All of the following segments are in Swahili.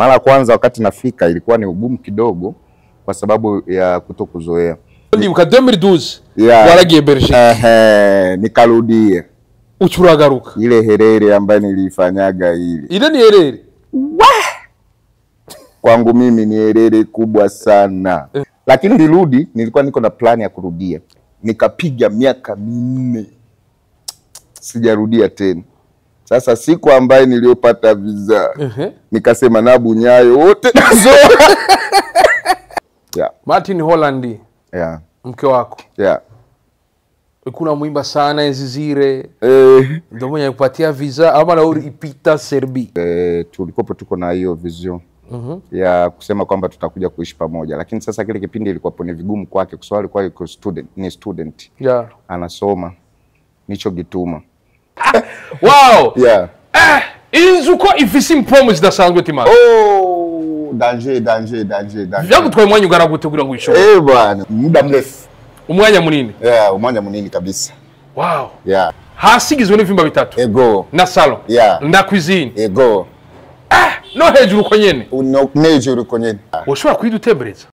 Mara kwanza wakati nafika ilikuwa ni ugumu kidogo kwa sababu ya kutokuzoea. Ndibuka 2012 waragiye Belgique. Nikarudie. Uchuragaruka. Ile herere ambayo nilifanyaga ile. Ile ni herere. Kwangu mimi ni herere kubwa sana. Lakini nilirudi, nilikuwa niko na plani ya kurudia. Nikapiga miaka 4. Sijarudia tena. Sasa siku ambaye niliyopata visa, nikasema nabu nyayo wote nazo. Yeah. Martin Holland. Yeah. Mke wako. Yeah. Kuna muimba sana enzi zile. Ndio mwenye kupatia visa ama na ipita Serbia. Tulikopo tuko na hiyo vision. Ya kusema kwamba tutakuja kuishi pamoja, lakini sasa kile kipindi ilikuwa ni vigumu kwake kwa sababu alikuwa student. Yeah. Anasoma nicho gituma. Wow. Yeah. Inzuko ifisi promise da sangwe Timax. Oh, danger. Vyagutwaye umwanya ungana gute kugira ngo ishobo? Bwana, muda mrefu. Umwanya munini? Yeah, umwanya munini kabisa. Wow. Yeah. Hasigizwe n'ivimba bitatu. Ego. Na salon. Yeah. Na cuisine. Ego. No hejuru uko nyene. No hejuru uko nyene. Ushobora kwidutembereza.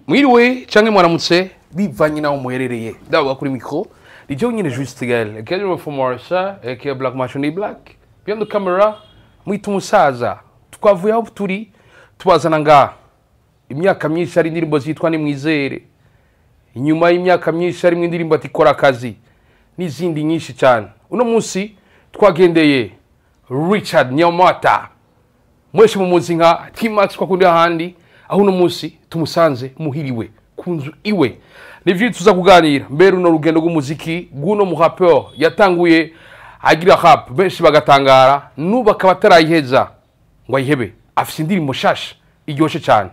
Mwiriwe canke mwaramutse bivanye naho muherereye. Dawa kuri micro. Lijo nyene juste gal. Quel for Marsha, que Black Machine Black. Behind the camera, mwitu musaza. Twavuye aho turi tubazana nga. Imyaka myinshi ari indirimbo zitwa ni mwizere. Inyuma y'imyaka myinshi ari indirimbo atikora akazi. N'izindi nyinshi cyane. Uno munsi twagendeye Richard Nyamata. Mweshe mumuzi nka Timax kwa kundi ahandi. Aho uno munsi tumusanze muhiriwe kunzu iwe. Nivyo tuza kuganira mbere uno rugendo rw'umuziki guno mu rappeur yatanguye agira rap benshi bagatangara nuba kabatarayiheza ngo ayihebe afise indirimbo shasha iryoshe cyane.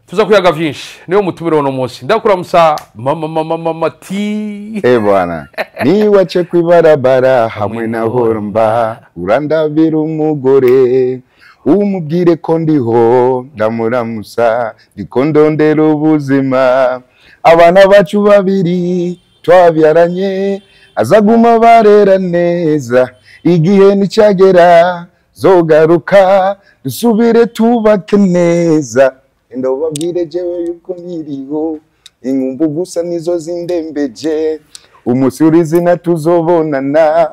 Tuza kuyaga vyinshi niyo mutumire uno munsi ndakura musa mama ti bwana ni wache kwibarabara hamwe na hormba urandabira umugore umubwire ko ndiho ndamuramusa ndikondondera ubuzima abana bacu babiri twabyaranye azaguma barera neza igihe nicagera zogaruka dusubire tubake neza enda ubabwire jewe yuko nkiriho inkumbu gusa nizo zindembeje umusurizi na tuzobonana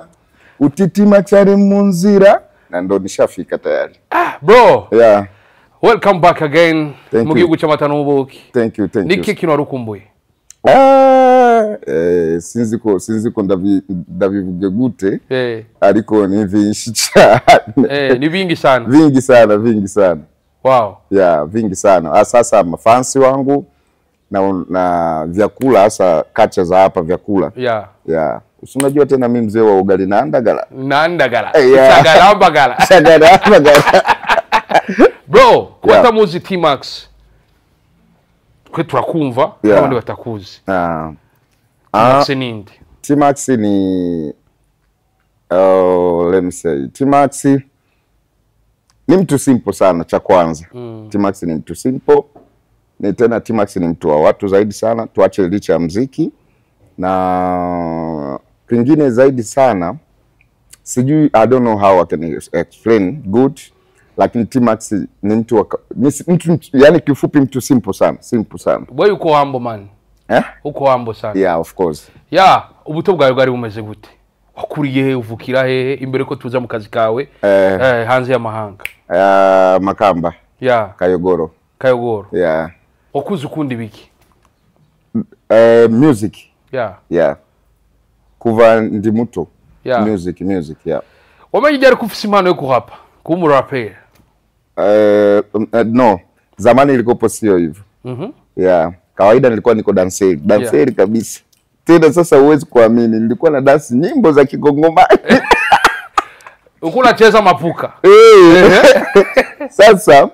utitima cyari mu nzira na ndo nishafika tayari. Bro. Yeah. Welcome back again. Mu gihugu cy'amata n'ubuki. Thank you. Niki kino warukumbuye? Sinzi ko ndabivuge gute. Ariko ni vingi cyane. Ni vingi sana. Vingi sana. Wow. Yeah, vingi sana. Sasa mafansi wangu na vyakula hasa kacha za hapa vyakula. Yeah. Yeah. Unajua tena mimi mzee wa ugali na andagala. Shagarambagala. Bro, kwata muzi Timax. Kwe turakumva n'abandi batakuzi. Timax nindi. Timax ni let me say Timax ni mtu simple sana cha kwanza. Timax ni mtu simple. Ni tena Timax ni mtu wa watu zaidi sana, tuache licha ya muziki. Na kingine zaidi sana sijui, I don't know how I can explain good, lakini Timax ni mtu yani kifupi mtu simple sana. Wewe uko humble man. Uko humble sana. Yeah, of course. Yeah, ubuto bwawe bwari bumeze gute? Wakuriye he, uvukira he imbere ko tuza mu kazi kawe hanze ya mahanga? Makamba. Yeah. Kayogoro. Yeah. Wakuze ukundi biki? Music. Yeah. Kuva ndi muto. Yeah. Music, yeah. Wamenye jari kufisi impano yo kuhapa? Kuba umuraperi? No. Zamani ilikopo sio hivyo. Yeah. Kawaida nilikuwa niko danseri kabisa. Tena sasa huwezi kuamini nilikuwa na dance nyimbo za Kigongomani. Uko unacheza mapuka. Sasa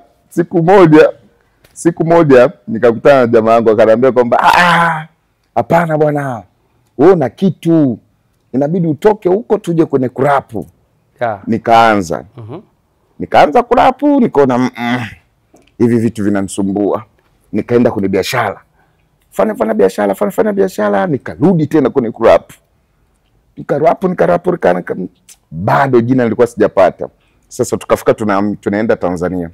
siku moja nikakutana na jamaa wangu akaniambia kwamba hapana bwana, wewe una kitu, inabidi utoke huko tuje kwenye kurapu. Yeah. Nikaanza kurapu, nikaona hivi vitu vinanisumbua. Nikaenda kwenye biashara. Fanya biashara, nikarudi tena kwenye kurapu. Nikarapo bado jina nilikuwa sijapata. Sasa tukafika tunaenda Tanzania.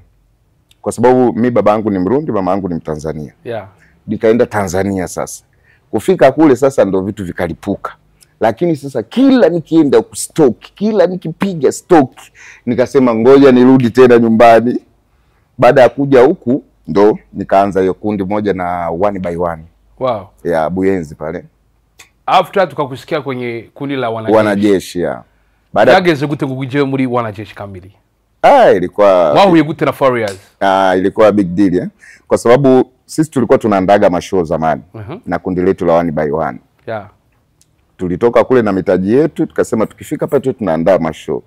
Kwa sababu mi babangu ni Mrundi, mama yangu ni Mtanzania. Yeah. Nikaenda Tanzania sasa. Kufika kule sasa ndo vitu vikalipuka. Lakini sasa kila nikienda kustock, kila nikipiga stock, nikasema ngoja nirudi tena nyumbani. Baada ya kuja huku ndo nikaanza hiyo kundi moja na One by One. Wow. Ya Buyenzi pale. After tukakusikia kwenye kundi la wanajeshi. Wanajeshi ya. Baada yageze gute nguje muri wanajeshi kamili? Ilikuwa wahuye gute na Farious? Ilikuwa big deal ya. Kwa sababu sisi tulikuwa tunaandaga mashow zamani na kundi letu la One by One. Yeah. Tulitoka kule na mitaji yetu, tukasema tukifika pale tunaandaa mashow.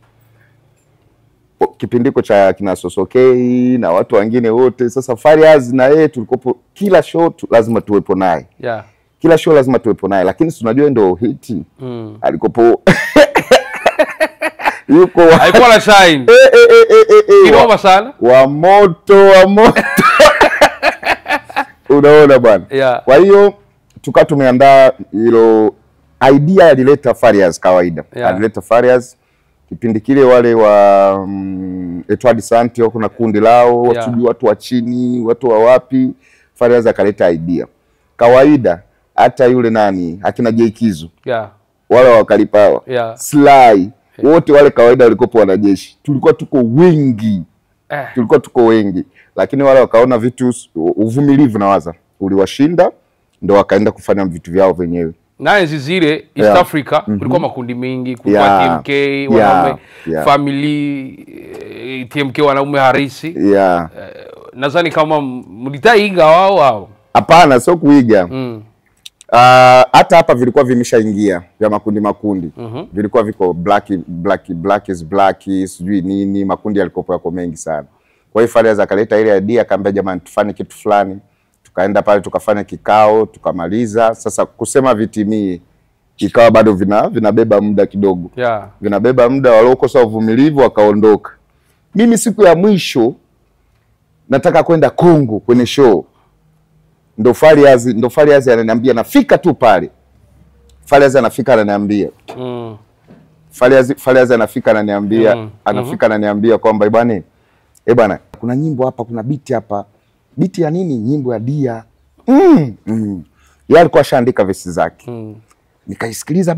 Kipindiko cha kina Sosokei na watu wengine wote. Sasa Farious na yeye tulikopo kila show lazima tuwepo naye. Yeah. Kila show lazima tuwepo naye, lakini tunajua ndio hiti. Alikopo yuko alikuwa na shine. Kinoma sana. Wa moto. Unaona bwana. Yeah. Kwa hiyo tukawa tumeandaa hilo idea alileta Farious kawaida. Yeah. Alileta Farious kipindi kile wale wa Edward Santi wako na kundi lao, watu watu wa chini, watu wa wapi, Farious akaleta idea. Kawaida hata yule nani akina Jeikizo. Yeah. Wale wakalipawa. Yeah. Sly. Wote wale kawaida walikopo wanajeshi. Tulikuwa tuko wengi. Tulikuwa tuko wengi. Lakini wale wakaona vitu uvumilivu na waza uliwashinda, ndo wakaenda kufanya vitu vyao wenyewe. Na enzi zile East Africa kulikuwa makundi mengi, kulikuwa TMK wanaume, family TMK wanaume harisi. Nadhani kama mlitaiga wao. Hapana, sio kuiga. Hata hapa vilikuwa vimeshaingia vya makundi. Vilikuwa viko black is black, sijui nini, makundi yalikopo yako mengi sana. Kwa hiyo Farious akaleta ile idea, akaambia jamani tufanye kitu fulani. Tukaenda pale tukafanya kikao, tukamaliza. Sasa kusema vitimii ikawa bado vinabeba muda kidogo. Yeah. Vinabeba muda, waliokosa uvumilivu wakaondoka. Mimi siku ya mwisho nataka kwenda Kongo kwenye show. Ndo Farious ananiambia nafika tu pale. Farious anafika ananiambia. Farious anafika ananiambia, ananiambia kwamba bwana kuna nyimbo hapa, kuna beat hapa. Beat ya nini? Nyimbo ya Dia. Yeye alikuwa ashaandika verse zake. Nikaisikiliza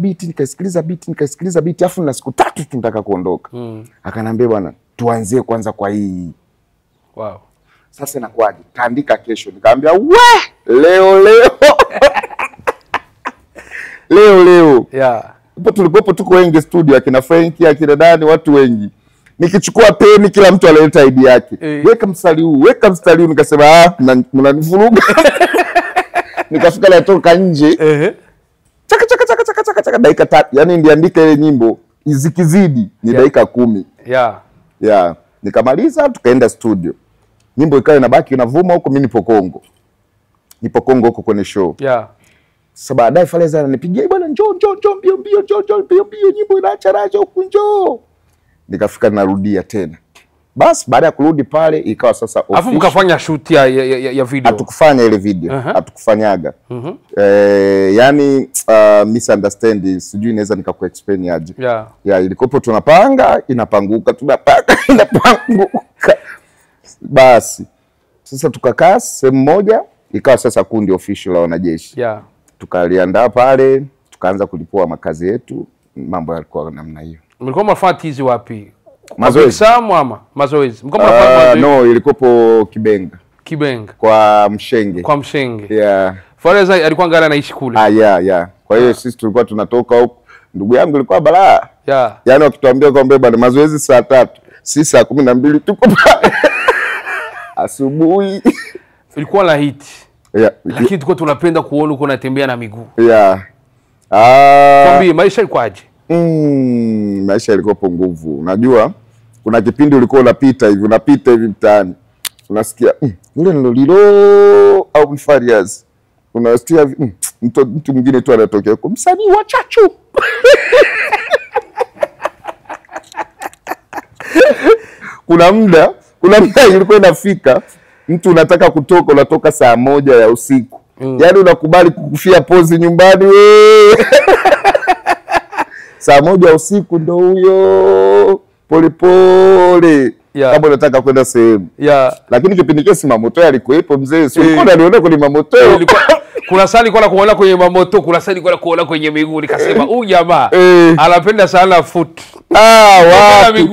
beat, afu na siku 3 tunataka kuondoka. Akanambia bwana tuanzie kwanza kwa hii. Wow. Sasa inakuaje? Kaandika kesho. Nikamwambia leo. leo. Yeah. Hapo tulikopo tuko wengi studio, akina Frankie, akina Dani, watu wengi. Nikichukua peni kila mtu analeta idea yake. Weka mstari huu, nikasema mnanivuruga. Nikafika natoka nje. Chaka dakika 3. Yaani ndiandika ile nyimbo izikizidi ni dakika 10. Yeah. Nikamaliza tukaenda studio. Nyimbo ikawa inabaki inavuma huko, mimi nipo Kongo huko kwenye show. Yeah. Sasa baadaye Farious ananipigia bwana njoo mbio nyimbo inaacha raja huko njoo. Nikafika narudia tena. Basi baada ya kurudi pale ikawa sasa official. Afu mkafanya shoot ya video. Hatukufanya ile video. Hatukufanyaga. Yani misunderstanding, sijui inaweza nikakuexplain aje. Yeah, ilikopo tunapanga, inapanguka, tunapanga, inapanguka. Basi sasa tukakaa sehemu moja, ikawa sasa kundi official la wanajeshi. Yeah. Tukaliandaa pale, tukaanza kulipua makazi yetu, mambo yalikuwa namna hiyo. Mlikuwa mnafanya tizi wapi? Mazoezi. Mazoezi. Mlikuwa mnafanya no, ilikopo Kibenga. Kwa Mshenge. Yeah. Farious alikuwa ngala anaishi kule. Yeah. Kwa hiyo sisi tulikuwa tunatoka huko. Ndugu yangu ilikuwa balaa. Yeah. Yaani wakituambia kwamba bwana mazoezi saa 3, sisi saa 12 tuko pale. Asubuhi. Ilikuwa la hit. Yeah. Lakini tulikuwa tunapenda kuona uko unatembea na miguu. Yeah. Kwambie maisha ilikuwaje? Maisha ilikuwa nguvu. Unajua kuna kipindi ulikuwa unapita hivi mtaani. Unasikia yule Lolilo au Farious. Unasikia mtu mwingine tu anatokea kwa msanii wa Chachu. Kuna muda ilikuwa inafika mtu unataka kutoka, unatoka saa 1 ya usiku. Yaani unakubali kukufia pozi nyumbani wewe. saa 1 usiku ndo huyo polepole kama unataka kwenda sehemu. Lakini kipindi kile Mamoto alikuwepo mzee, sio ulikuwa unaona kwenye Mamoto. Kuna sali kwa kuona kwenye Mamoto, kuna sali kwa kuona kwenye miguu, nikasema huyu jamaa anapenda sana foot. Wapi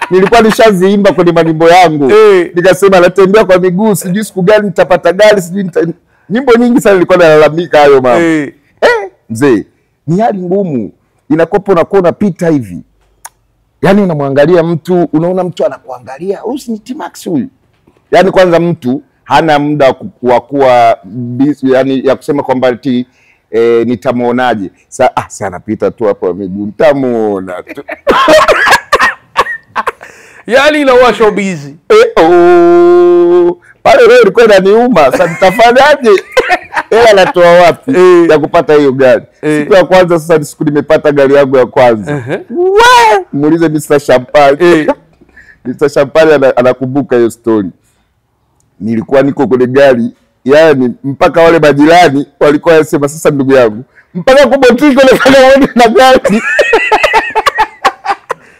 nilikuwa nishaziimba kwenye manimbo yangu. Nikasema natembea kwa miguu, sijui siku gani nitapata gari, sijui nyimbo nyingi sana nilikuwa nalalamika hayo mama. Mzee, ni hali ngumu. Inakopo unakuwa unapita hivi. Yaani unamwangalia mtu, unaona mtu anakuangalia, huyu ni T-Max huyu. Yaani kwanza mtu hana muda wa kuwa busy, yani ya kusema kwamba eti nitamuonaje. Sasa anapita tu hapo miguu, nitamuona tu. Yaani inakuwa show busy. Pale leo ilikuwa inaniuma, sasa nitafanyaje? Anatoa wapi ya kupata hiyo gari? Siku ya kwanza sasa siku nimepata gari yangu ya kwanza. Muulize Mr. Champagne. Mr. Champagne anakumbuka hiyo story. Nilikuwa niko kwenye gari, yani mpaka wale majirani walikuwa wanasema sasa ndugu yangu, mpaka kwa boutique ile kama na gari.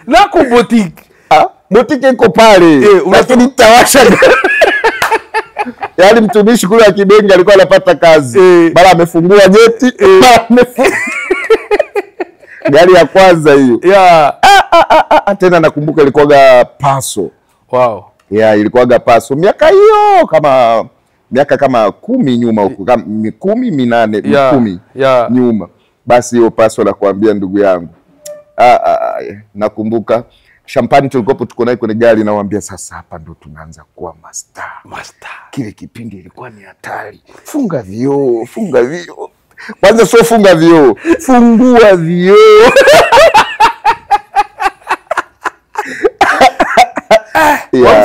Na kwa boutique. Boutique iko pale. Lakini tawasha. Yaani mtumishi kule Kibenga alikuwa anapata kazi. Bala amefungua geti. Gari ya kwanza hiyo. Tena nakumbuka ilikuwaga Paso. Wow. Ilikuwaga Paso. Miaka hiyo kama 10 nyuma huko, 10, 8, 10 nyuma. Basi hiyo Paso nakwambia ndugu yangu. Nakumbuka Champagne tulikopo tuko naye kwenye gari, nawaambia sasa hapa ndo tunaanza kuwa master. Kile kipindi ilikuwa ni hatari. Funga vioo. Kwanza sio funga vioo, fungua vioo.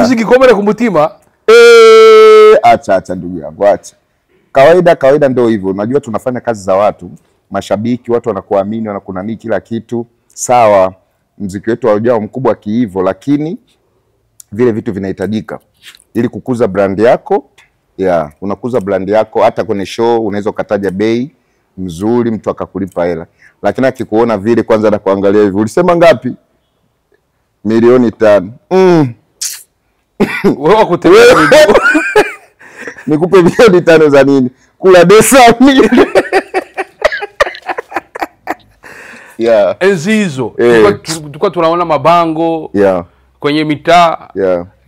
Muziki komere kumutima. Acha ndugu yangu, acha. Kawaida ndio hivyo. Unajua tunafanya kazi za watu, mashabiki, watu wanakuamini, wanakunani kila kitu. Sawa, muziki wetu haujao mkubwa kiivo, lakini vile vitu vinahitajika ili kukuza brand yako. Unakuza brand yako, hata kwenye show unaweza kutaja bei mzuri, mtu akakulipa hela. Lakini akikuona vile kwanza na kuangalia hivi, ulisema ngapi? 500,000. Wewe kutembea miguu. Nikupe 500,000 za nini? Kula desa mimi. Enzi hizo tulikuwa tunaona mabango kwenye mitaa.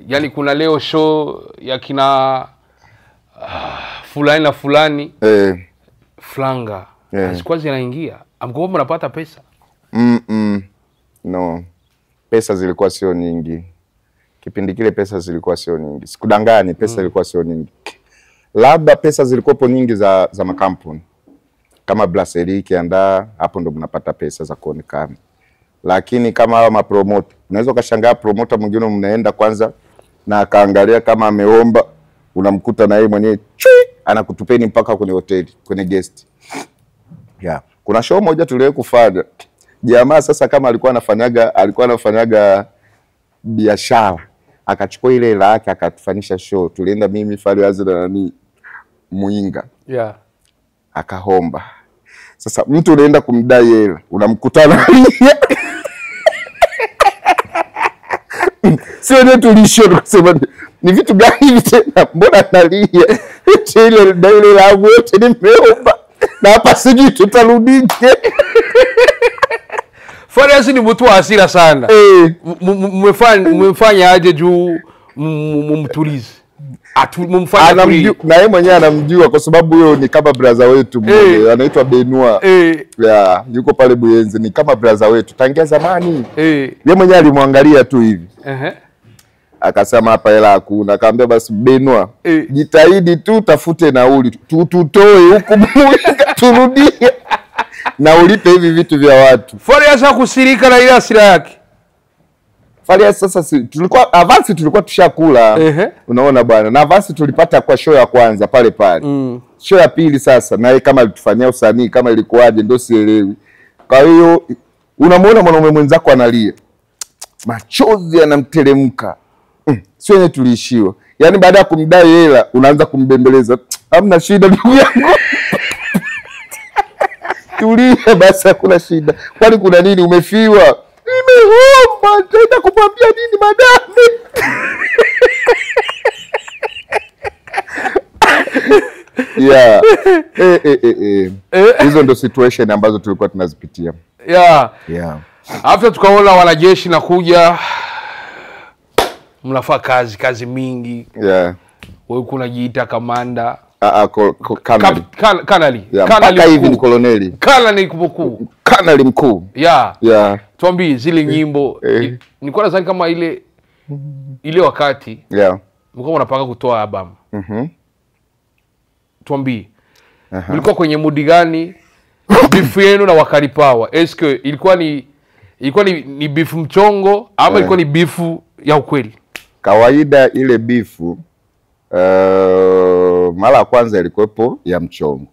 Yaani kuna leo show ya kina fulani na fulani. Flanga. Zilikuwa zinaingia. Amkopo mnapata pesa? No. Pesa zilikuwa sio nyingi. Kipindi kile pesa zilikuwa sio nyingi. Sikudangani, pesa zilikuwa sio nyingi. Labda pesa zilikuwa nyingi za makampuni. Kama Brasserie kiandaa, hapo ndo mnapata pesa za kuonekana. Lakini kama hawa mapromoter, unaweza ukashangaa promoter mwingine mnaenda kwanza na akaangalia kama ameomba, unamkuta na yeye mwenyewe anakutupeni mpaka kwenye hoteli, kwenye guest. Kuna show moja tuliwahi kufanya. Jamaa sasa kama alikuwa anafanyaga biashara, akachukua ile hela yake akatufanisha show. Tulienda mimi, Fariazi na nani Muinga. Akahomba. Sasa mtu unaenda kumdai hela, unamkutana sio ndio tulishio kusema ni vitu gani hivi tena, mbona nalia? Ile dai la wote nimeomba na hapa sijui tutarudije. Fariazi ni mtu wa hasira sana. Mmefanya aje juu mumtulize? Anamjua na yeye mwenyewe anamjua kwa sababu huyo ni kama brother wetu mmoja anaitwa Benua. Yuko pale Buyenzi, ni kama brother wetu tangia zamani. Yeye mwenyewe alimwangalia tu hivi. Akasema hapa hela hakuna. Akaambia basi Benua, jitahidi tu tafute nauli. Tutoe huko turudie. Na ulipe hivi vitu vya watu. Fariazi hakusirika na ile hasira yake. Fariazi sasa tulikuwa avance tulikuwa tushakula. Unaona bwana. Na avance tulipata kwa show ya kwanza pale. Show ya pili sasa na yeye kama alitufanyia usanii kama ilikuwaje ndio sielewi. Kwa hiyo unamwona mwanaume mwenzako analia. Machozi yanamteremka. Sio yenyewe tuliishiwa. Yaani baada ya kumdai hela unaanza kumbembeleza. Hamna shida ndugu yangu. Tulia basi, hakuna shida. Kwani kuna nini? Umefiwa? Nimeomba, tenda kumwambia nini madame? Yeah. Hizo ndo situation ambazo tulikuwa tunazipitia. Yeah. Yeah. After tukaona wanajeshi na kuja, mnafaa kazi mingi. Yeah. Wewe kunajiita kamanda. Kanali. Kanali. Yeah, Kanali hivi ni koloneli. Kanali mkuu. Kanali mkuu. Yeah. Yeah. Tuambie zile nyimbo. Nilikuwa nadhani kama ile wakati. Yeah. Mlikuwa mnapanga kutoa album. Tuambie. Mlikuwa kwenye mood gani? Beef yenu na Wakali Power. Eske ilikuwa ni beef mchongo ama ilikuwa ni beef ya ukweli? Kawaida ile bifu mara ya kwanza ilikuwepo ya mchongo.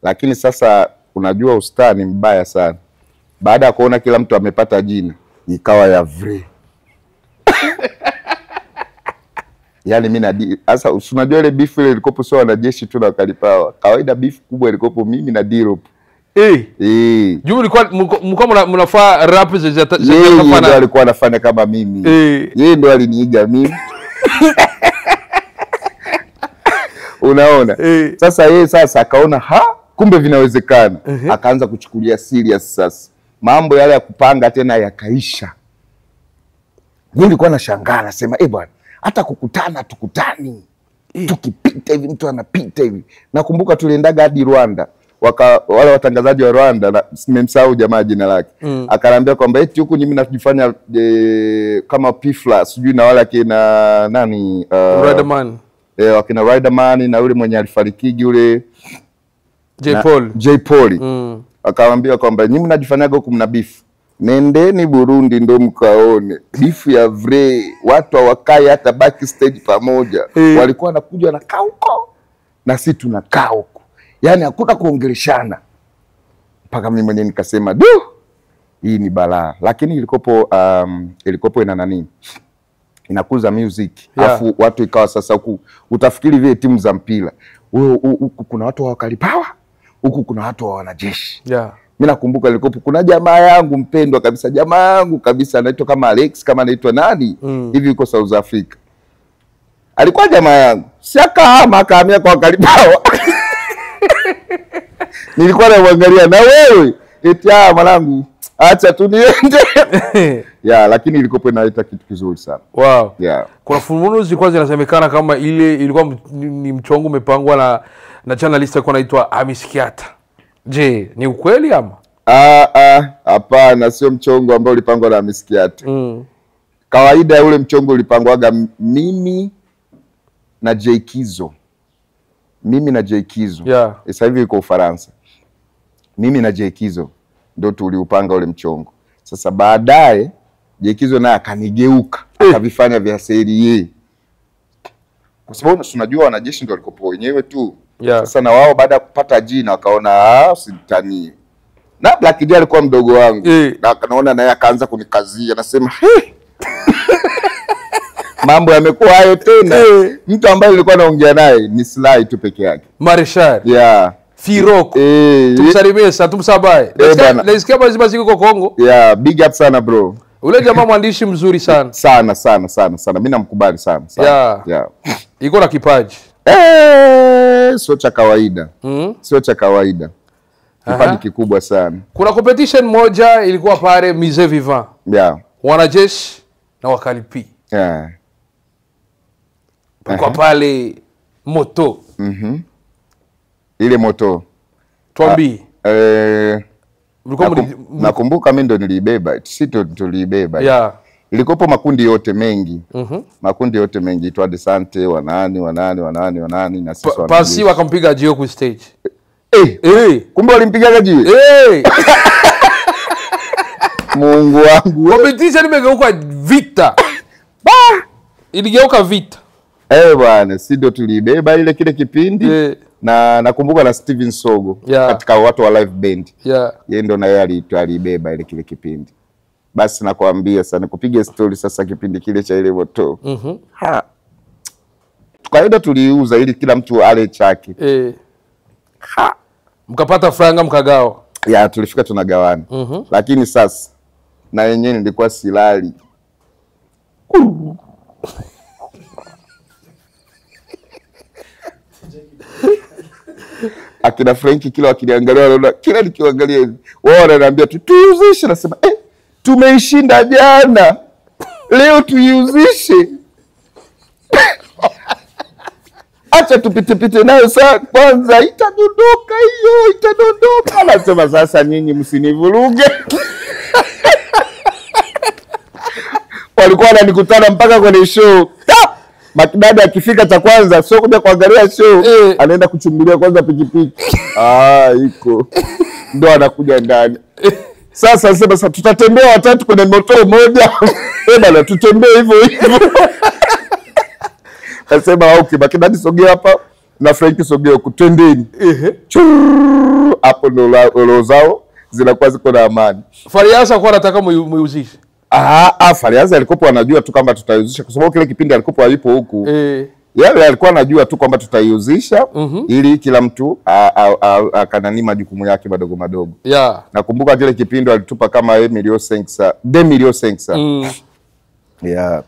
Lakini sasa unajua ustani mbaya sana. Baada ya kuona kila mtu amepata jina, ikawa ya vre. Yaani mimi na sasa unajua ile bifu ile ilikopo sio wanajeshi tu na Wakali Power. Kawaida bifu kubwa ilikopo mimi na D-Rope. Juu mlikuwa mnafaa rap za kama ndio alikuwa anafanya kama mimi. Yeye ndio aliniiga mimi. Unaona? Sasa yeye akaona kumbe vinawezekana. Akaanza kuchukulia serious sasa. Mambo yale ya kupanga tena yakaisha. Mimi nilikuwa nashangaa nasema bwana, hata kukutana tukutani. Tukipita hivi mtu anapita hivi. Nakumbuka tuliendaga hadi Rwanda. Wale watangazaji wa Rwanda, nimemsahau jamaa jina lake. Akaniambia kwamba eti huku nyinyi mnajifanya kama Pifla, sijui na wale akina nani Riderman. Wakina Riderman na yule mwenye alifarikigi yule J Paul. Akamwambia kwamba nyinyi mnajifanyaga huku mna beef. Nendeni Burundi ndo mkaone beef ya vre, watu hawakai hata backstage pamoja. Walikuwa wanakuja na kaa huko na sisi tunakaa huko. Yaani hakuna kuongeleshana. Mpaka mimi mwenyewe nikasema, hii ni balaa. Lakini ilikopo ina nani? Inakuza music. Alafu watu ikawa sasa huku utafikiri vile timu za mpira. Huku kuna watu wa Wakali Power, huku kuna watu wa wanajeshi. Yeah. Mimi nakumbuka ilikopo kuna jamaa yangu mpendwa kabisa, jamaa yangu kabisa anaitwa kama Alex, kama anaitwa nani? Hivi yuko South Africa. Alikuwa jamaa yangu. Siakahama akahamia kwa Wakali Power. Nilikuwa namwangalia na wewe eti mwanangu acha tu niende. Lakini ilikopo inaleta kitu kizuri sana. Wow. Kuna fununu zilikuwa zinasemekana kama ile ilikuwa ni mchongo umepangwa na journalist alikuwa anaitwa Amisikiata. Je, ni ukweli ama? Hapana, sio mchongo ambao ulipangwa na Amisikiata. Kawaida ya ule mchongo ulipangwaga mimi na J Kizo. Sasa hivi yuko Ufaransa. Mimi na J Kizo ndio tuliupanga ule mchongo. Sasa baadaye J Kizo naye akanigeuka, akavifanya vya serie. Kwa sababu unajua wanajeshi ndio walikopo wenyewe tu. Sasa na wao baada ya kupata jina wakaona usitanie. Na Black J alikuwa mdogo wangu. Na naona naye akaanza kunikazia, anasema mambo yamekuwa hayo tena. Mtu ambaye nilikuwa naongea naye ni Sly tu peke yake. Marshal. Firoko. Tumsalimie sana, tumsabaye. Nasikia basi yuko Kongo. Big up sana bro. Ule jamaa mwandishi mzuri sana. Sana. Mimi namkubali sana. Iko na kipaji. Sio cha kawaida. Sio cha kawaida. Kipaji kikubwa sana. Kuna competition moja ilikuwa pale Musée Vivant. Wanajeshi na Wakali Power. Kwa pale moto. Ile moto. Tuambie. Nakumbuka mimi ndo nilibeba. Sisi tuliibeba. Ilikopo makundi yote mengi. Makundi yote mengi. Itwa Desante, wanani na sisi wanani. Pasi wakampiga Jio ku stage. Kumbe walimpigaga Jio. Mungu wangu. Competition imegeuka vita. Iligeuka vita. Bwana, si ndo tulibeba ile kile kipindi. Na nakumbuka na Steven Sogo katika watu wa live band. Yeye ndo na yeye alibeba ile kile kipindi. Basi nakwambia sana kupiga story sasa kipindi kile cha ile moto. Kawaida tuliuza ili kila mtu ale chake. Mkapata franga mkagawa. Ya tulifika tunagawana. Lakini sasa na yenyewe nilikuwa silali. Akina Franki kila wakiniangalia wanaona kila nikiangalia hivi. Wao wananiambia tuiuzishe, nasema tumeishinda jana. Leo tuiuzishe. Acha tupite nayo saa kwanza, itadondoka hiyo, itadondoka. Nasema sasa nyinyi msinivuruge. Walikuwa wananikutana mpaka kwenye show. Makidada akifika cha kwanza sio kuja kuangalia show, anaenda kuchungulia kwanza pikipiki. Iko. Ndio anakuja ndani. Sasa sasa tutatembea watatu kwenye moto moja. Bana tutembee hivyo hivyo. Nasema okay, Makidadi sogea hapa na Franki sogea huko, twendeni. Hapo ndo zao zinakuwa ziko na amani. Fariasa kwa anataka muuzishe. Fariasa alikopo anajua tu kwamba tutaiuzisha kwa sababu kile kipindi alikopo alipo huku. Yeye alikuwa anajua tu kwamba tutaiuzisha ili kila mtu akanani majukumu yake madogo madogo. Nakumbuka kile kipindi alitupa kama 1 milioni 500, 2 milioni 500.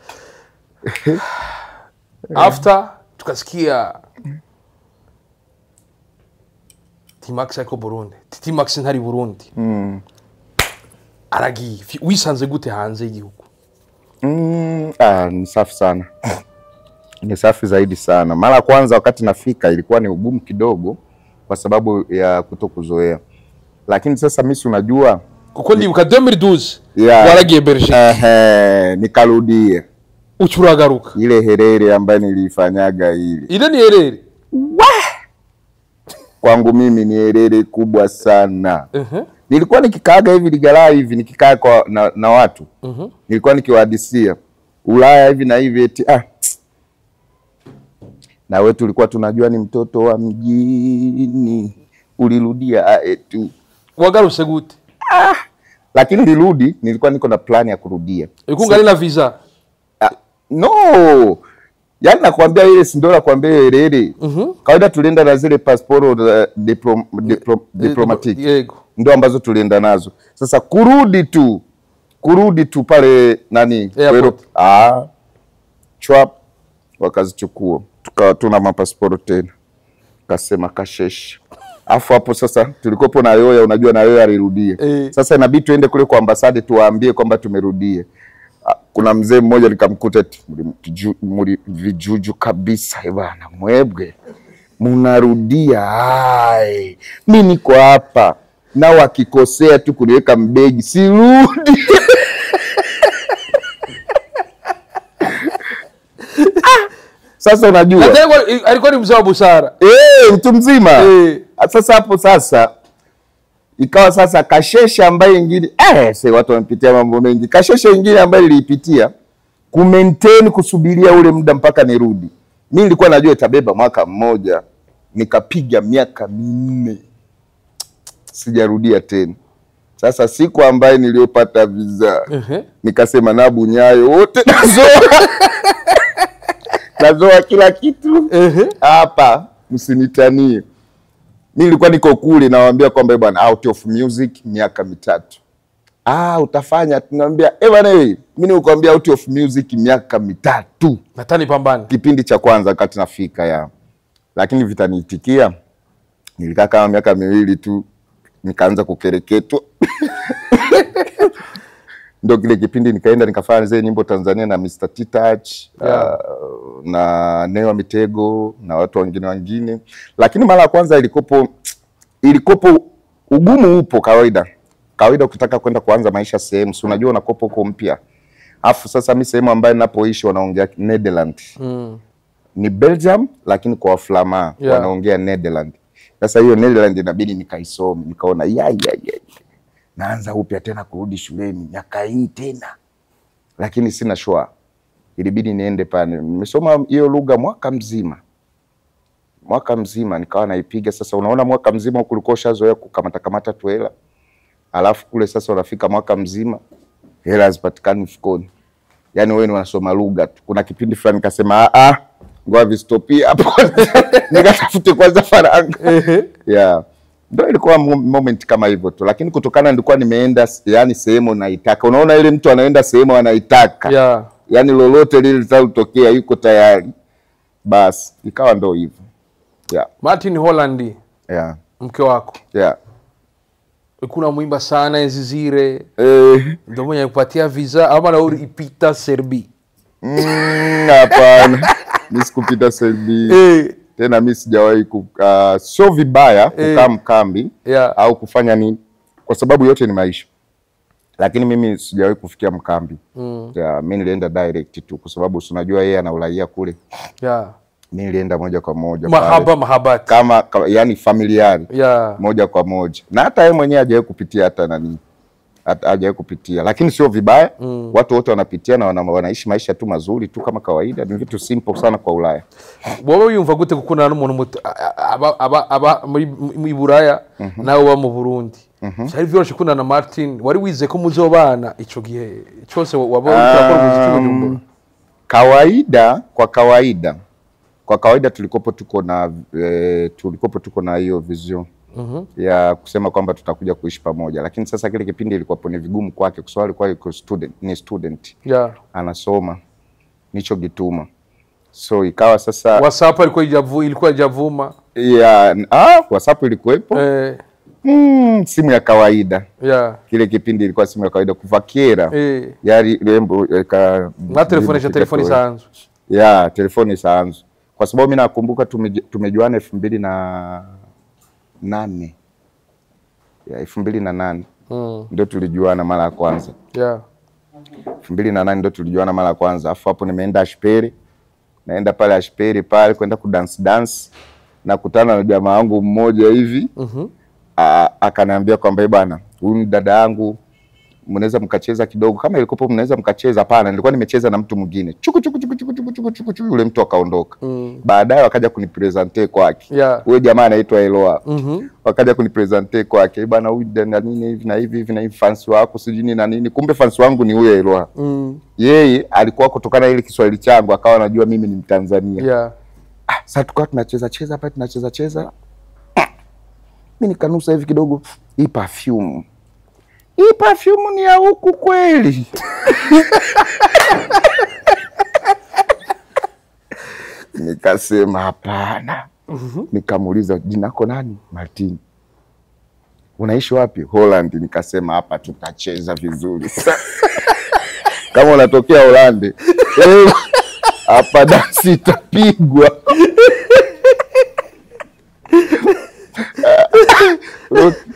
After tukasikia T-Max yako Burundi. T-Max ntari Burundi. Aragi wisanze gute hanze y'igihugu? Ni safi sana. Ni safi zaidi sana. Mara kwanza wakati nafika ilikuwa ni ugumu kidogo kwa sababu ya kutokuzoea. Lakini sasa mimi unajua kuko ndibuka 2012 waragiye Belgique. Nikarudie. Uchuragaruka. Ile herere ambayo nilifanyaga ile. Ile ni herere. Kwangu mimi ni herere kubwa sana. Nilikuwa nikikaaga hivi ligalaa hivi nikikaa na watu. Nilikuwa nikiwahadisia Ulaya hivi na hivi eti na wewe tulikuwa tunajua ni mtoto wa mjini. Ulirudia tu. Wagaruse gute? Lakini nilirudi, nilikuwa niko na plan ya kurudia. Ikungali na visa? No. Yaani nakwambia ile si ndio nakwambia herere. Kawaida tulienda na zile passport diplomatic. Ndio ambazo tulienda nazo. Sasa kurudi tu pale nani Europe. Chwap wakazichukua. Tukawa tuna mapassport tena. Kasema kasheshe. Afu hapo sasa tulikopo na Yoya, unajua na Yoya alirudia. Sasa inabidi tuende kule kwa ambasade tuwaambie kwamba tumerudia. Kuna mzee mmoja nikamkuta vijuju kabisa bwana, mwebwe munarudia. Mimi niko hapa na wakikosea tu kuniweka mbegi sirudi. Sasa unajua alikuwa ni mzee wa busara. Mtu mzima. Sasa hapo sasa ikawa sasa kashesha ambaye nyingine watu wamepitia mambo mengi. Kashesha nyingine ambaye nilipitia maintain kusubiria ule muda mpaka nirudi. Mimi nilikuwa najua itabeba mwaka mmoja, nikapiga miaka 4. Sijarudia tena. Sasa siku ambaye niliyopata visa nikasema na bunyayo wote nazoa kila kitu. Hapa msinitanie. Mimi nilikuwa niko kule nawaambia kwamba bwana out of music miaka 3. Utafanya tunamwambia bwana mimi nikuambia out of music miaka 3. Natani pambana. Kipindi cha kwanza wakati nafika lakini vitaniitikia. Nilikaa kama miaka 2 tu nikaanza kukereketwa. Ndio kile kipindi nikaenda nikafanya zile nyimbo Tanzania na Mr. T-Touch na Neo Mitego na watu wengine. Lakini mara ya kwanza ilikopo ugumu upo kawaida. Kawaida ukitaka kwenda kuanza maisha sehemu, si unajua unakopo huko mpya. Afu sasa mimi sehemu ambayo ninapoishi wanaongea Netherlands. Ni Belgium lakini kwa Waflama wanaongea Netherlands. Sasa hiyo Netherlands inabidi nikaisome, nikaona naanza upya tena kurudi shuleni miaka hii tena. Lakini sina shwa. Ilibidi niende pale. Nimesoma hiyo lugha mwaka mzima nikawa naipiga. Sasa unaona mwaka mzima kulikuwa ushazoea kukamata tu hela. Alafu kule sasa unafika mwaka mzima hela zipatikani mfukoni. Yaani wewe unasoma lugha tu. Kuna kipindi fulani nikasema ngoja vistopia hapo. Nikatafute kwanza faranga. Ndio ilikuwa moment kama hivyo tu, lakini kutokana nilikuwa nimeenda yani sehemu naitaka. Unaona ile mtu anaenda sehemu anaitaka. Yeah. Yani lolote lile litatokea yuko tayari. Basi ikawa ndio hivyo. Yeah. Martin Holland. Yeah. Mke wako. Yeah. Kuna muimba sana enzi zile. Ndio mwenye kupatia visa ama na ipita Serbia. Hapana. Mimi sikupita Serbia. Tena mimi sijawahi sio vibaya kukaa mkambi au kufanya nini, kwa sababu yote ni maisha, lakini mimi sijawahi kufikia mkambi. Mimi nilienda direct tu kwa sababu unajua yeye ana uraia kule. Mimi nilienda moja kwa moja mahabati kama yani familiari moja kwa moja, na hata yeye mwenyewe hajawahi kupitia hata nani, hajawahi kupitia, lakini sio vibaya. Watu wote wanapitia na wanaishi maisha tu mazuri tu kama kawaida. Ni vitu simple sana kwa Ulaya. Wowe yumva gute gukundana n'umuntu aba mu Buraya nawe wa mu Burundi? Cyari vyoroshe kundana na Martin, wari wize ko muzobana ico gihe cyose wabona urakora muziki mu Burundi? Kwa kawaida tulikopo tuko na hiyo vision ya kusema kwamba tutakuja kuishi pamoja, lakini sasa kile kipindi ilikuwa ni vigumu kwake kwa sababu alikuwa yuko student. Anasoma nicho gituma, so ikawa sasa WhatsApp ilikuwa ijavuma. WhatsApp ilikuwepo. Simu ya kawaida. Kile kipindi ilikuwa simu ya kawaida kuvakiera. Yari rembo na telefoni sanzu. Telefoni sanzu. Kwa sababu mimi nakumbuka tumejuana 2008. 2008 ndio tulijuana mara ya kwanza. 2008 ndio tulijuana mara ya kwanza. Afu hapo nimeenda Ashperi. Naenda pale Ashperi pale kwenda dance na kutana na jamaa wangu mmoja hivi. Akaniambia kwamba bwana, huyu ni dada yangu, mnaweza mkacheza kidogo kama ilikopo, mnaweza mkacheza. Hapana, nilikuwa nimecheza na mtu mwingine. Chuku yule mtu akaondoka. Baadaye wakaja kunipresente kwake. Huyo jamaa anaitwa Eloa. Wakaja kunipresente kwake, bwana huyu na nini hivi na hivi na hivi, fans wako sijini na nini. Kumbe fans wangu ni huyo Eloa. Yeye alikuwa kutokana ile Kiswahili changu akawa anajua mimi ni Mtanzania. Sasa tukawa tunacheza hapa, tunacheza. Mimi nikanusa hivi kidogo, hii perfume ni ya huku kweli? Nikasema hapana. Nikamuuliza, jina lako nani? Martin. Unaishi wapi? Holland. Nikasema hapa tutacheza vizuri. Kama unatokea Holland, hapa dansi itapigwa.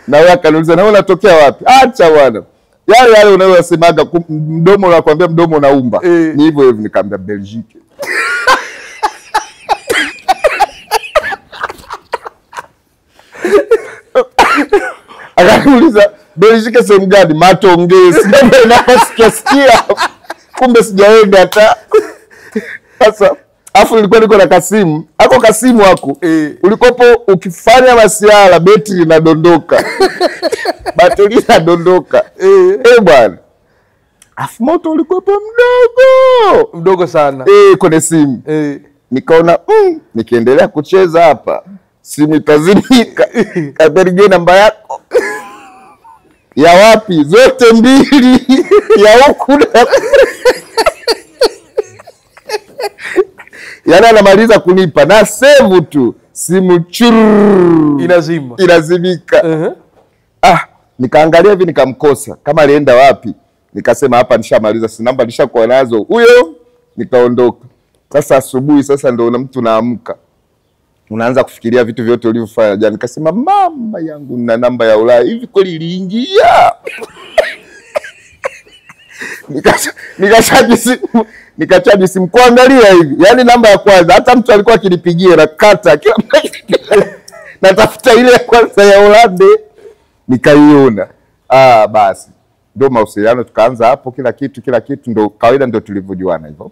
Na wewe akaniuliza, na wewe unatokea wapi? Acha bwana. Yale unayosemaga mdomo unakwambia mdomo unaumba. Ni hivyo nikamwambia Belgique. Akaniuliza Belgique sehemu gani? Matongezi. Nasikia. Kumbe sijaenda hata. Sasa afu nilikuwa niko na Kasimu. Ako Kasimu wako. Ulikopo ukifanya masiala betri inadondoka. Bateri inadondoka. Bwana. Afu moto ulikopo mdogo sana. Kwenye simu. Nikaona nikiendelea kucheza hapa simu itazimika. Kaberige namba yako. Ya wapi? Zote mbili. Ya huku na yana anamaliza kunipa na save tu simu inazimika. Nikaangalia hivi nikamkosa kama alienda wapi. Nikasema hapa nishamaliza, si namba nishakuwa nazo huyo. Nikaondoka. Sasa asubuhi sasa ndio mtu naamka, unaanza kufikiria vitu vyote ulivyofanya jana. Nikasema mama yangu na namba ya Ulaya hivi kweli iliingia? Nikachaji simu kuangalia hivi. Yaani namba ya kwanza hata mtu alikuwa akinipigia na kata kila natafuta ile ya kwanza ya Holland nikaiona. Basi ndio mahusiano tukaanza hapo, kila kitu ndio kawaida, ndio tulivyojuana hivyo.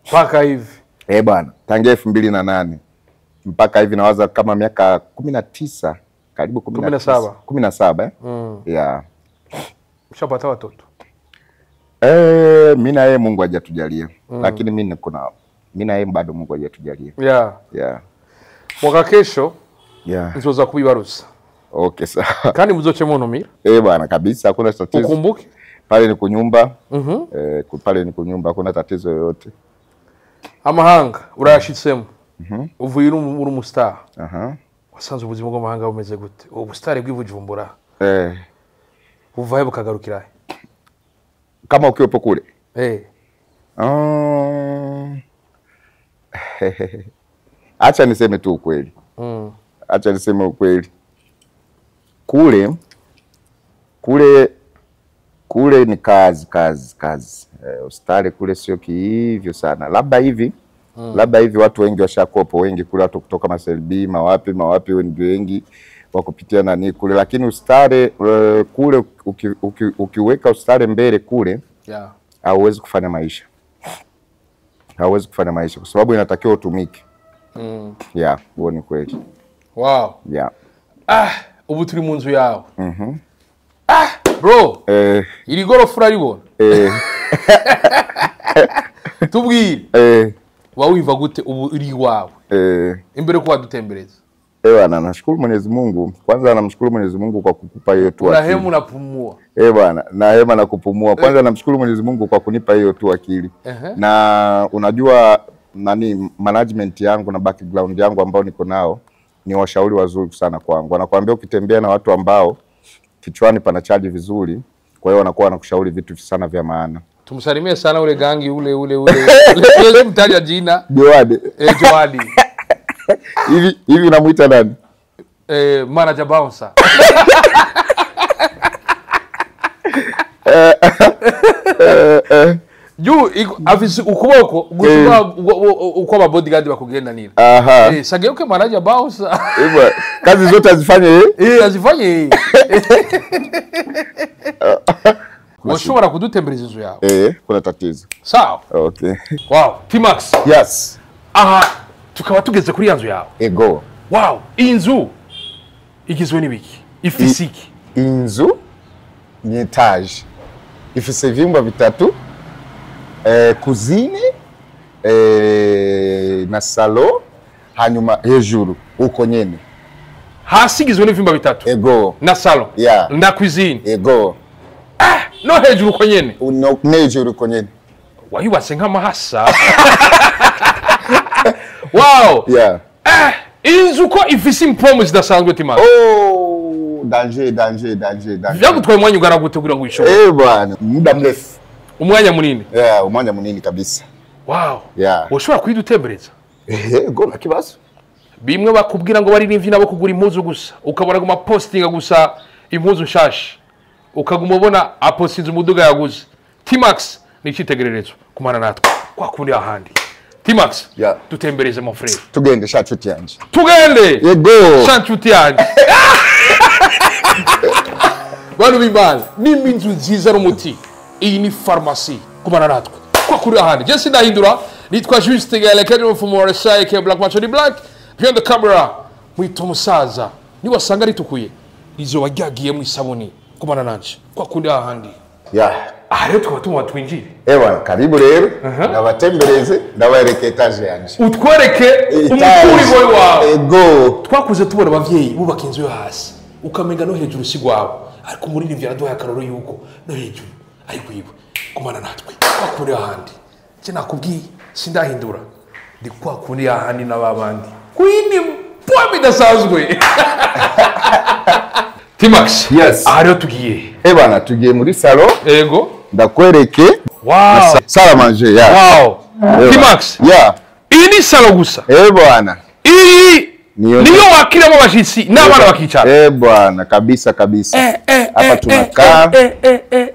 Mpaka hivi. Bwana, tangia 2008 mpaka hivi nawaza kama miaka 19, karibu 17. Ushapata watoto? Mimi na yeye Mungu hajatujalia. Lakini mimi na yeye bado Mungu hajatujalia. Mwaka kesho Yeah. nzoza kubibaruza. Okay sawa. Kandi muzoche munumira. Bwana kabisa hakuna tatizo. Ukumbuke Pale ni kunyumba. Pale ni kunyumba hakuna tatizo yoyote. Amahanga urayashitsemo. Uvuye uri umustar. Wasanze ubuzima bw'amahanga bumeze gute? Ubustare bw'ibujumbura. Uvaye bukagarukira. Kama ukiwepo kule. Acha niseme tu ukweli. Acha niseme ukweli. Kule ni kazi. Ustare kule sio kihivyo sana. Labda hivi watu wengi washakopo wengi kule, watu kutoka Maselbi, mawapi wengi wakupitia nani kule, lakini ustare kule ukiweka ustare mbele kule, hauwezi kufanya maisha. Hauwezi kufanya maisha kwa sababu inatakiwa utumike. Huo ni kweli. Wow. Ubu turi mu nzu yawe. Bro. Iri gorofa uraribona? Tubwire. Wawumva gute ubu uri wawe? Imbere ko wadutembereza. Bwana nashukuru Mwenyezi Mungu. Kwanza namshukuru Mwenyezi Mungu kwa kukupa hiyo tu akili. Unahema unapumua. Bwana, nahema na kupumua. Kwanza namshukuru Mwenyezi Mungu kwa kunipa hiyo tu akili. Na unajua management yangu na background yangu ambao niko nao ni washauri wazuri sana kwangu. Wanakuambia ukitembea na watu ambao kichwani pana chaji vizuri, kwa hiyo wanakuwa wanakushauri vitu sana vya maana. Tumsalimie sana ule gangi ule mtaja jina. Joadi. Joadi. Hivi unamuita nani? Manager Bouncer. Juu afisi ukuboko gushwa uko aba bodyguard bakugenda nini? Sageuke manager Bouncer. Kazi zote azifanye azifanye. Washobora kudutembereza inzu yawe. Kuna tatizo. Sawa. Okay. Wow, T-Max. Yes. Tukaba tugeze kuri yanzu yawe. Go. Wow, inzu igizwe n'ibiki? Ifisiki. Inzu ni etage. Ifise vyumba vitatu. Kuzine na salo, hanyuma hejuru uko nyene. Hasi igizwe n'ivyumba bitatu. Ego. Na salo. Na cuisine. Ego. No hejuru uko nyene. No hejuru uko nyene. Wayubatse nk'amahasa. Wow. Inzu ko ifise impomo zidasanzwe T-Max. Danger. Vyagutwaye umwanya ungana gute kugira ngo uyishobore? Bwana, muda mrefu. Umwanya munini. Umwanya munini kabisa. Wow. Ushobora kwidutembereza? Go na kibazo. Bimwe bakubwira ngo baririmvye nabo kugura impuzu gusa. Ukabona guma postinga gusa impuzu shashi. Ukaguma ubona apostinze umuduga yaguze. T-Max ni citegererezo kumana natwe. Kwa kundi ahandi. T-Max, tutembereze mon frère. Tugende sha nshuti yanje. Tugende. Yego. Sha nshuti yanje. Bano bibal, ni inzu nziza n'umuti. Iyi ni pharmacie kumana natwe. Kwa kuri ahandi. Je ndahindura nitwa Juste Gale Kedro from Morrisai ke Black Macho di Black. Behind the camera mwito musaza. Ni wasanga ritukuye. Izo wajyagiye mu isabuni kumana nanje. Kwa kuri ahandi. Rero tukaba tuma twinjire. Bwana karibu rero. Nabatembereze ndabareke etage yanje. Utwereke umukuri boy wawe. Ego. Twakuze tubona abavyeyi bubaka inzu yo hasi. Ukamenga no hejuru sigwawe. Ariko muri ni vyaraduha akaroro yuko no hejuru ari kwiba kumana natwe kwa kuri ahandi. Je nakubwiye sindahindura. Ndi kwa kuri ahandi nababandi. Kwini pombe dasazwe. T-Max. Yes. Rero tugiye. Bwana tugiye muri salon. Ego. Ndakwereke. Wow. Sala manger Wow. T-Max. Iyi ni salon gusa. Bwana. Iyi niyo wakiramo bashitsi n'abana bakicara. Bwana kabisa. Hapa tunakaa.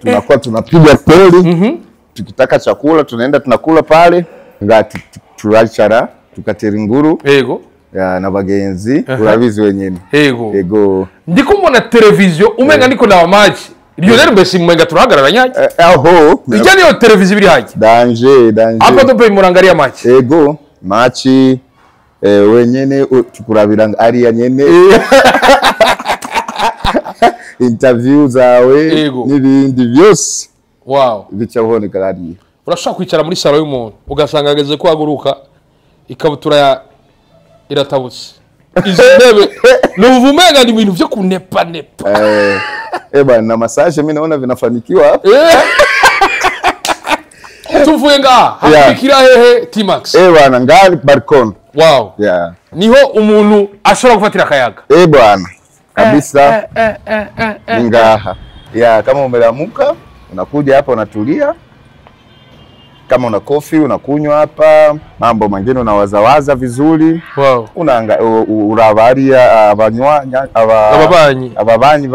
Tunakuwa tunapiga poli. Tukitaka chakula tunaenda tunakula pale. Ngati turachara tukateringuru. Ego. Na bagenzi urabizi wenyene. Ego. Ndikumona televiziyo umenga niko na match. Lionel Messi mwenga turahagarara nyaki. Ijani yo televiziyo biri haje. Danger. Hapa tope murangaria match. Ego. Match wenyene tukurabira ari ya nyene. Interview zawe n'ibindi byose. Wow. Bica boneka ari. Urashaka kwicara muri salon y'umuntu ugasanga ageze ko aguruka ikabutura iratabutse. izi ntebe nuvumenga ni ibintu byo kunepa nepa bana na massage mimi naona vinafanikiwa hapa tuvuye ngaha hakikira hehe T-Max bana ngali balcon wow niho umuntu ashobora gufatira akayaga bwana kabisa ngaha kama umelamuka unakuja hapa unatulia kama una coffee unakunywa hapa mambo mengine unawazawaza vizuri urabaria ababanyi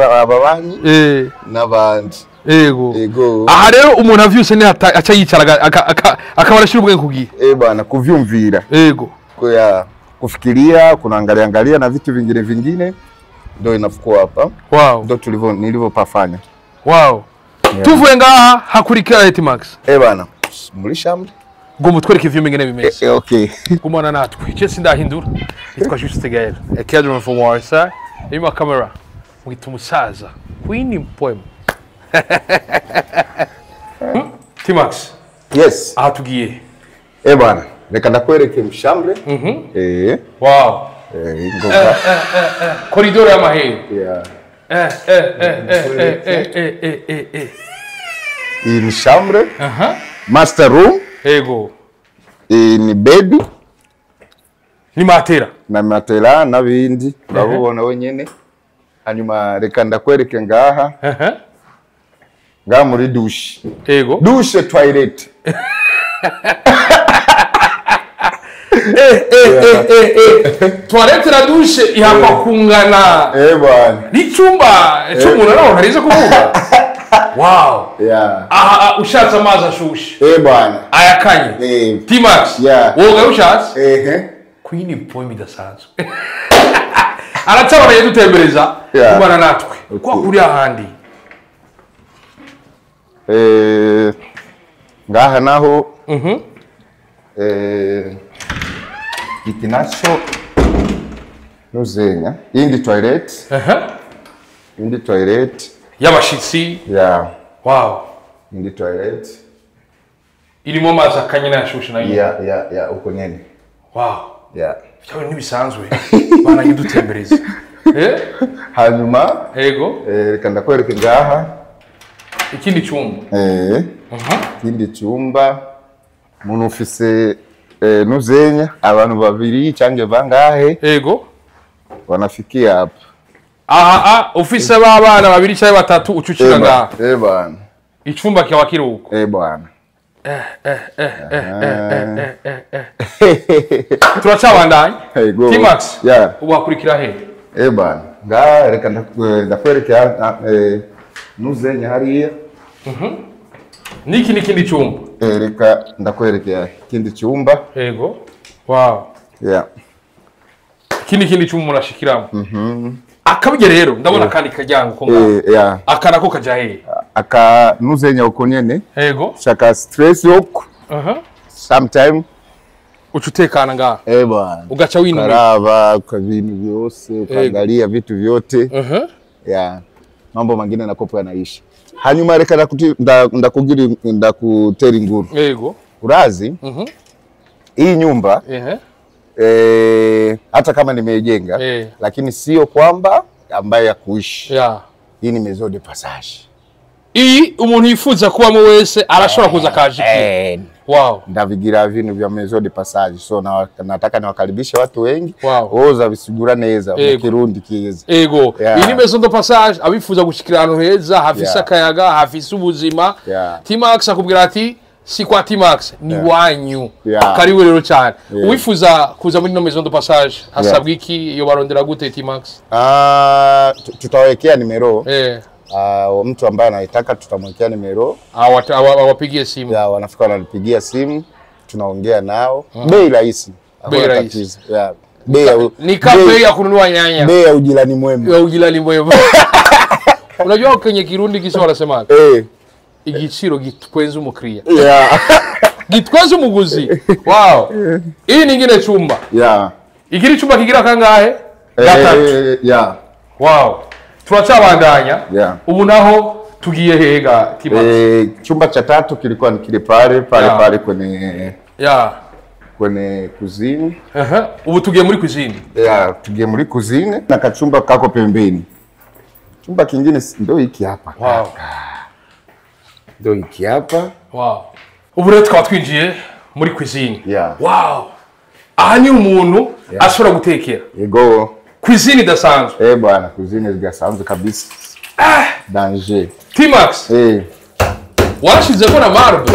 n'abandi ego aha rero umuntu avyuse ni aca yicara akabarashira ubwenge kugiye bwana kuvyumvira kwa kufikiria kunaangalia na vitu vingine ndio inafuko hapa ndio nilivyopafanya tuvuye ngaha hakurikira T-Max bwana muri shambre ngo mutwereke ivyo mingene bimeze okay kumana natwe cyo sindahindura itwa Juste Gael Academy for Warsaw ima camera mwita umusaza Queen poem T-Max yes tugiye bwana reka ndakwereke mshambre ngoga corridor ya mahe in chambre master room ni bed ni matera na bindi urabona wenyene hanyuma reka ndakwereke ngaha muri douche douche toilet toilet na douche ihakwa kungana bwana n'icyumba cy'umuntu naho harize kuvuga ushatse amazi ashushe bwana ayakanye T-Max woga ushatse Queen poem idasanzwe aratabara yedutembereza kubana natwe kwa kuri ahandi ngaha naho ikinacho nuzenya indi toilet y'abashitsi indi toilet irimo amazi akanye nashushe nayo uko nyene cyawe nibisanzwe bana yidutembereza hanyuma reka ndakwereke ngaha ikindi cyumba ikindi cyumba umuntu ufise nuzenya abantu babiri cyangwa bangahe wanafikia hapa ufise babana babiri cyangwa batatu ucucira ngaha bwana icyumba kiba kiruko bwana turacabandanye T-Max ubakurikira he bwana ngaha reka ndakwereke nuzenya hariya niki nikindi cyumba reka ndakwerekea ikindi cyumba kindi cyumba murashikiramo akabige rero ndabona kandi kajyango ko ngaho akana ko kaja he aka nuzenya uko nyene shaka stress yoko sometime ucutekana ngaho bwana ugaca winura karaba kwa bintu byose ukaangalia vitu vyote mambo mengine nakopo yanaisha hanyuma reka ndakutera inguru urazi hii nyumba hata kama nimejenga lakini sio kwamba ambaye ya kuishi hii ni maison de passage hii umuntu yifuza kuba mu wese arashobora kuza kaje ndavigira vinu vya maison de passage so nataka niwakaribishe watu wengi oza bisigura neza mu Kirundi kiza iyi ni maison de passage abifuza gushikira ahantu heza hafise akayaga hafise ubuzima T-Max akubwira ati si kwa T-Max ni wanyu kariwe rero cyane uwifuza kuza muri no maison de passage hasabwa iki iyo barondera gute T-Max tutawekea nimero mtu ambaye anataka tutamwekea nimero awapigie simu wanafika wanalipigia simu tunaongea nao bei rahisi ni kape ya kununua nyanya bei ya ujirani mwema unajua kwenye Kirundi kisho wanasema igiciro gitwenza umukiriya gitwenza umuguzi hii nyingine chumba ikiri chumba kigira kangahe gatatu turacabandanya ubu naho tugiye hega T-Max chumba cha tatu kilikuwa ni kile pale kwenye kwenye kuzini. Ubu tugiye muri cuisine. Yeah, tugiye muri kuzini na kachumba kako pembeni. Chumba kingine ndio hiki hapa. Wow. Ndio hiki hapa. Wow. Ubu rero twaba twinjiye muri cuisine. Yeah. Wow. Aha ni umuntu ashobora gutekera. Yego. Cuisine idasanzwe. Bwana, kuzini zigasanzwe kabisa. Danger. T-Max. Warashize ko na marble.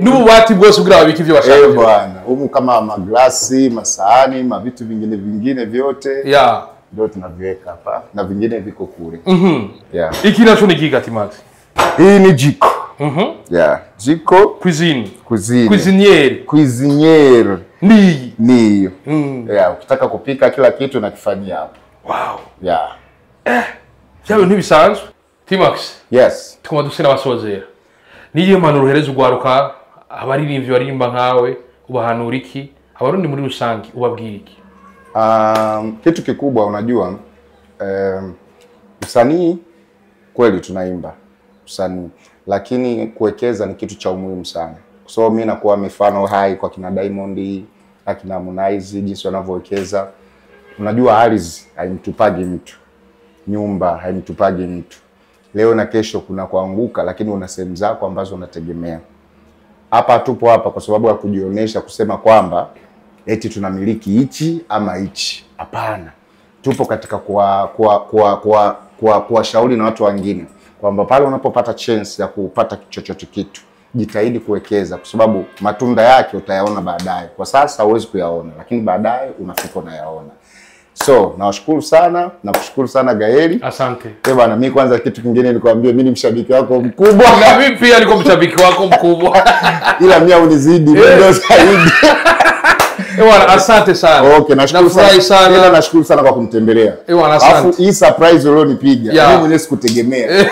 N'ububati bwose ugira babiki ivyo bashaka. Bwana, humu kama maglasi, masahani, mavitu vingine vyote. Yeah. Ndio tunaviweka hapa na vingine viko kule. Yeah. Iki nacho ni giga T-Max. Hii ni jiko. Yeah, jiko, cuisine. Cuisiniere. Ni. Yeah, ukitaka kupika kila kitu nakifanyia hapo. Wow. Yeah. Yawe ntibisanzwe. T-Max. Yes. Tukoma dusina basozera. Niye manuru uhereza ugwaruka abaririmbyi barimba nkawe ubahanura iki? Abarundi muri rusangi ubabwira iki? Kitu kikubwa unajua usanii kweli tunaimba usanii, lakini kuwekeza ni kitu cha umuhimu sana. So mimi nakuwa mifano hai kwa kina Diamond, akina Harmonize, jinsi wanavyowekeza. Unajua ardhi haimtupagi mtu, nyumba haimtupagi mtu. Leo na kesho kuna kuanguka, lakini una sehemu zako ambazo unategemea. Hapa tupo hapa kwa sababu ya kujionyesha, kusema kwamba eti tunamiliki hichi ama hichi. Hapana. Tupo katika kuwashauri na watu wengine kwamba pale unapopata chance ya kupata chochote kitu, jitahidi kuwekeza, kwa sababu matunda yake utayaona baadaye. Kwa sasa huwezi kuyaona, lakini baadaye unafika unayaona. So, nawashukuru sana, nakushukuru sana Gaeli. Asante. Bwana, mimi kwanza kitu kingine nikwambie, mimi ni mshabiki wako mkubwa. Na mimi pia niko mshabiki wako mkubwa. Ila mimi unizidi, ndio zaidi. Bwana, asante sana. Okay, nashukuru sana. Ila nashukuru sana kwa kunitembelea. Bwana, asante. Alafu hii surprise ulionipiga, mimi mwenyewe sikutegemea.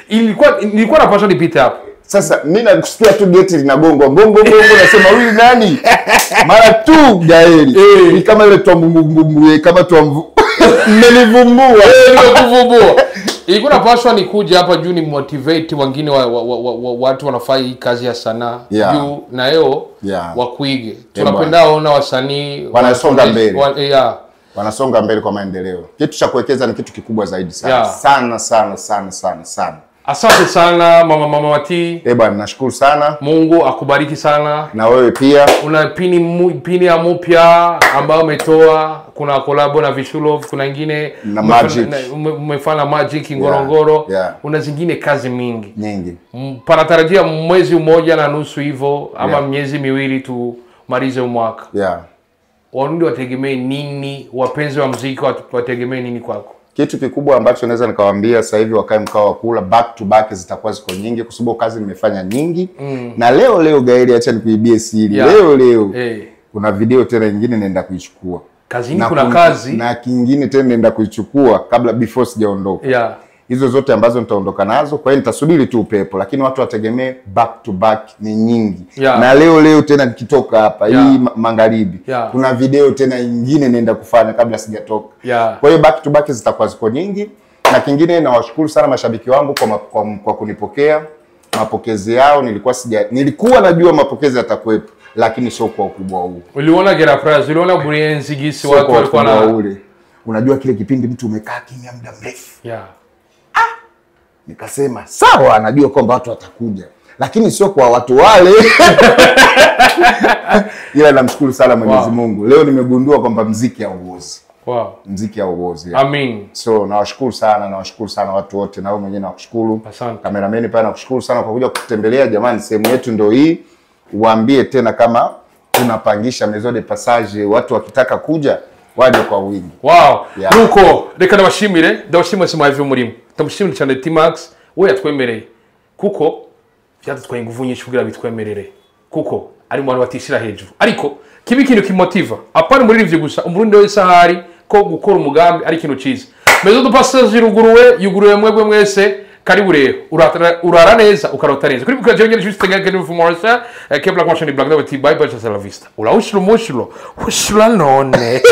Nilikuwa napaswa nipite hapo. Sasa mimi nakusikia tu geti linagongwa gongo nasema huyu nani? Mara tu Gaeli. Ni kama ile twambumbu kama twamvu. Mmenivumbua. Nimekuvumbua. Ilikuwa napaswa nikuja hapa juu ni motivate wengine watu wanafanya hii kazi ya sanaa juu na leo wakuige. Tunapenda ona wasanii wanasonga mbele. Wanasonga mbele kwa maendeleo. Kitu cha kuwekeza ni kitu kikubwa zaidi sana. Sana. Asante sana mama Mati. Bwana, nashukuru sana. Mungu akubariki sana. Na wewe pia. Una pini ya mpya ambayo umetoa, kuna collab na Vishulov, kuna nyingine na Magic. Umefanya Magic Ngorongoro. Una zingine kazi mingi. Nyingi. Panatarajia mwezi mmoja na nusu hivyo ama miezi miwili tu malize mwaka. Warundi wategemee nini? Wapenzi wa muziki wategemee nini kwako? Kitu kikubwa ambacho naweza nikawaambia sasa hivi wakae mkao wa kula, back to back zitakuwa ziko nyingi kwa sababu kazi nimefanya nyingi. Na leo Gaeli, acha nikuibie siri. Leo kuna video tena nyingine naenda kuichukua. Kazini kuna kazi na kingine tena naenda kuichukua kabla before sijaondoka. Hizo zote ambazo nitaondoka nazo, kwa hiyo nitasubiri tu upepo, lakini watu wategemee back to back ni nyingi. Na leo tena nikitoka hapa hii magharibi kuna video tena nyingine naenda kufanya kabla sijatoka. Kwa hiyo back to back zitakuwa ziko nyingi. Na kingine nawashukuru sana mashabiki wangu kwa kunipokea. Mapokezi yao nilikuwa najua mapokezi yatakuwepo, lakini sio kwa ukubwa huu. Uliona Gera Prize, uliona Burienzi gisi watu walikuwa na ule. Unajua kile kipindi mtu umekaa kimya muda mrefu. Nikasema sawa, najua kwamba watu watakuja, lakini sio kwa watu wale. Ila namshukuru sana Mwenyezi Mungu. Leo nimegundua kwamba muziki hauozi. Muziki hauozi. Amin. So nawashukuru sana watu wote, na wewe mwenyewe nakushukuru. Cameraman pia nakushukuru sana kwa kuja kutembelea. Jamani, sehemu yetu ndio hii. Uambie tena kama tunapangisha Maison de Passage, watu wakitaka kuja waje kwa wingi. Nuko reka ndabashimire sima hivyo murimo. Ndamushimira cyane T-Max we yatwemereye kuko byadutwaye ingufu nyinshi kugira bitwemerere kuko ari mu bantu batishira hejuru, ariko kibi kintu kimotiva apana muri rivyo gusa umurundi wese ahari ko gukora umugambi ari kintu ciza. Maison de Passage yuguruwe mwebwe mwese, karibu rero urara neza ukarota neza kuri bukajye nyine juste ngake mu Morsa ke Black Machine Black Devil bye bye, la vista ula ushlo none.